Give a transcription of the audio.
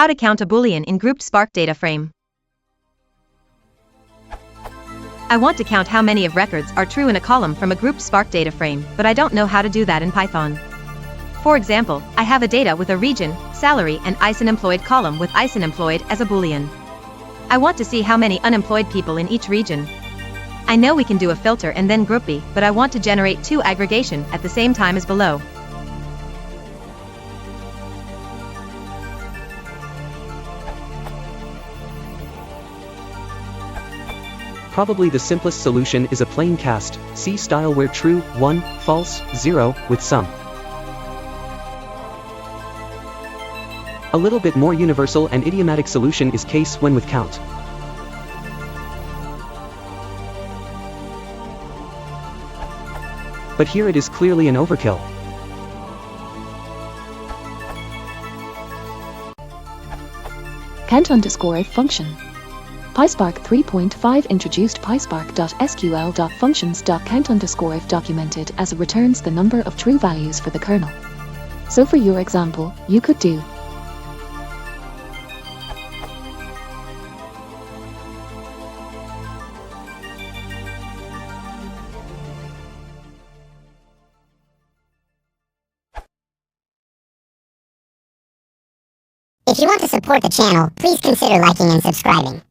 How to count a Boolean in grouped Spark data frame. I want to count how many of records are true in a column from a grouped Spark data frame, but I don't know how to do that in Python. For example, I have a data with a region, salary and ISIN-employed column with ISIN-employed as a Boolean. I want to see how many unemployed people in each region. I know we can do a filter and then groupby, but I want to generate two aggregation at the same time as below. Probably the simplest solution is a plain cast, C style where true, 1, false, 0, with sum. A little bit more universal and idiomatic solution is case when with count. But here it is clearly an overkill. Count_if function. PySpark 3.5 introduced pyspark.sql.functions.count_if documented as it returns the number of true values for the kernel. So for your example, you could do If you want to support the channel, please consider liking and subscribing.